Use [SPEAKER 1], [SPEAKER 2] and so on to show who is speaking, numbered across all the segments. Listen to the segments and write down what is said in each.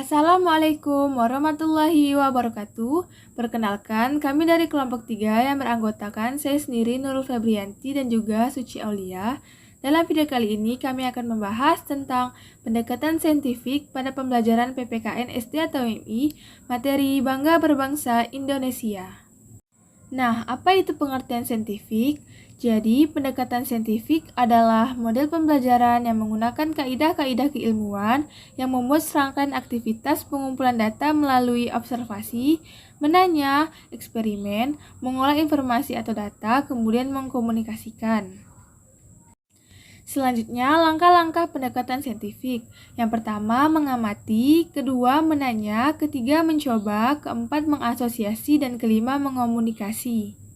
[SPEAKER 1] Assalamualaikum warahmatullahi wabarakatuh. Perkenalkan, kami dari kelompok 3 yang beranggotakan saya sendiri Nurul Febrianti dan juga Suci Aulia. Dalam video kali ini kami akan membahas tentang pendekatan saintifik pada pembelajaran PPKN SD atau MI, materi Bangga Berbangsa Indonesia. Nah, apa itu pengertian saintifik? Jadi, pendekatan saintifik adalah model pembelajaran yang menggunakan kaidah-kaidah keilmuan yang membuat serangkaian aktivitas pengumpulan data melalui observasi, menanya, eksperimen, mengolah informasi atau data, kemudian mengkomunikasikan. Selanjutnya, langkah-langkah pendekatan saintifik. Yang pertama, mengamati, kedua, menanya, ketiga, mencoba, keempat, mengasosiasi, dan kelima, mengomunikasi.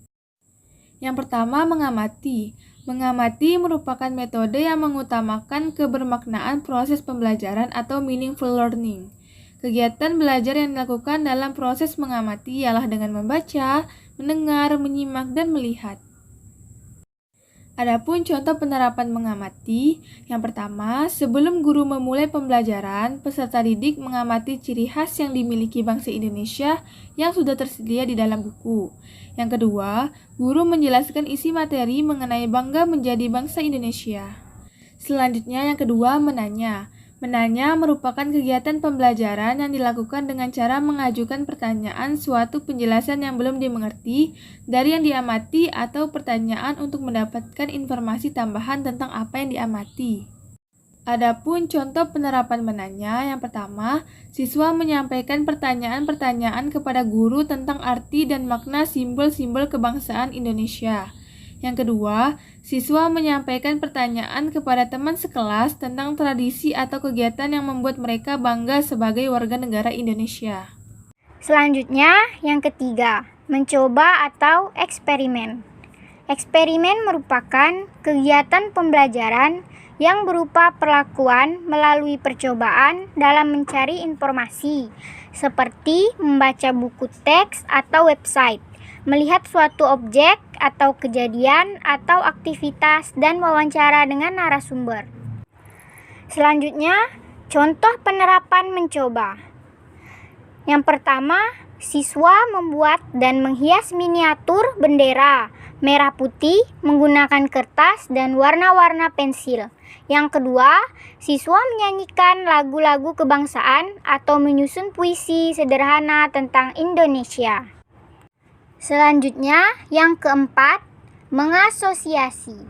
[SPEAKER 1] Yang pertama, mengamati. Mengamati merupakan metode yang mengutamakan kebermaknaan proses pembelajaran atau meaningful learning. Kegiatan belajar yang dilakukan dalam proses mengamati ialah dengan membaca, mendengar, menyimak, dan melihat. Adapun contoh penerapan mengamati, yang pertama, sebelum guru memulai pembelajaran, peserta didik mengamati ciri khas yang dimiliki bangsa Indonesia yang sudah tersedia di dalam buku. Yang kedua, guru menjelaskan isi materi mengenai bangga menjadi bangsa Indonesia. Selanjutnya yang kedua, menanya. Menanya merupakan kegiatan pembelajaran yang dilakukan dengan cara mengajukan pertanyaan suatu penjelasan yang belum dimengerti dari yang diamati atau pertanyaan untuk mendapatkan informasi tambahan tentang apa yang diamati. Adapun contoh penerapan menanya, yang pertama, siswa menyampaikan pertanyaan-pertanyaan kepada guru tentang arti dan makna simbol-simbol kebangsaan Indonesia. Yang kedua, siswa menyampaikan pertanyaan kepada teman sekelas tentang tradisi atau kegiatan yang membuat mereka bangga sebagai warga negara Indonesia.
[SPEAKER 2] Selanjutnya, yang ketiga, mencoba atau eksperimen. Eksperimen merupakan kegiatan pembelajaran yang berupa perlakuan melalui percobaan dalam mencari informasi, seperti membaca buku teks atau website, melihat suatu objek atau kejadian atau aktivitas dan wawancara dengan narasumber. Selanjutnya, contoh penerapan mencoba. Yang pertama, siswa membuat dan menghias miniatur bendera merah putih menggunakan kertas dan warna-warna pensil. Yang kedua, siswa menyanyikan lagu-lagu kebangsaan atau menyusun puisi sederhana tentang Indonesia. Selanjutnya, yang keempat, mengasosiasi.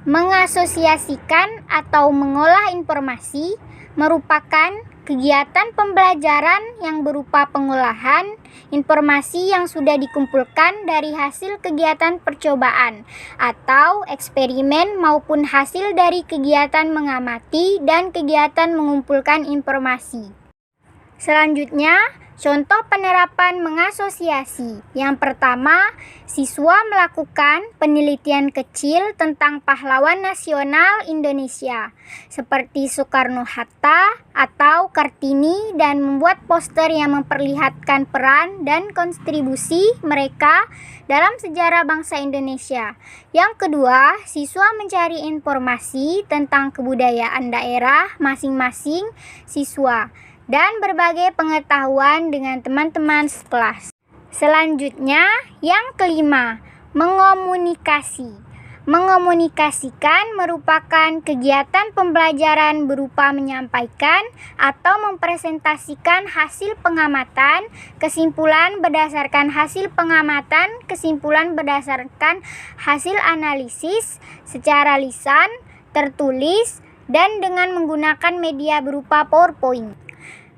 [SPEAKER 2] Mengasosiasikan atau mengolah informasi merupakan kegiatan pembelajaran yang berupa pengolahan informasi yang sudah dikumpulkan dari hasil kegiatan percobaan atau eksperimen maupun hasil dari kegiatan mengamati dan kegiatan mengumpulkan informasi. Selanjutnya, contoh penerapan mengasosiasi. Yang pertama, siswa melakukan penelitian kecil tentang pahlawan nasional Indonesia, seperti Soekarno-Hatta atau Kartini, dan membuat poster yang memperlihatkan peran dan kontribusi mereka dalam sejarah bangsa Indonesia. Yang kedua, siswa mencari informasi tentang kebudayaan daerah masing-masing siswa dan berbagai pengetahuan dengan teman-teman sekelas. Selanjutnya, yang kelima, mengomunikasi. Mengomunikasikan merupakan kegiatan pembelajaran berupa menyampaikan atau mempresentasikan hasil pengamatan, kesimpulan berdasarkan hasil pengamatan, kesimpulan berdasarkan hasil analisis secara lisan, tertulis, dan dengan menggunakan media berupa PowerPoint.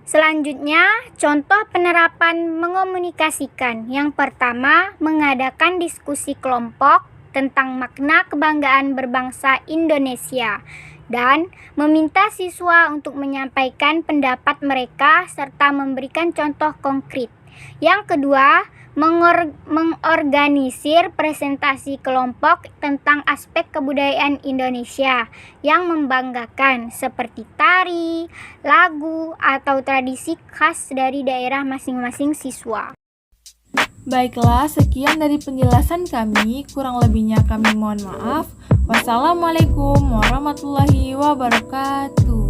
[SPEAKER 2] Selanjutnya, contoh penerapan mengomunikasikan. Yang pertama, mengadakan diskusi kelompok tentang makna kebanggaan berbangsa Indonesia dan meminta siswa untuk menyampaikan pendapat mereka serta memberikan contoh konkret. Yang kedua, mengorganisir presentasi kelompok tentang aspek kebudayaan Indonesia yang membanggakan seperti tari, lagu, atau tradisi khas dari daerah masing-masing siswa.
[SPEAKER 1] Baiklah, sekian dari penjelasan kami, kurang lebihnya kami mohon maaf. Wassalamualaikum warahmatullahi wabarakatuh.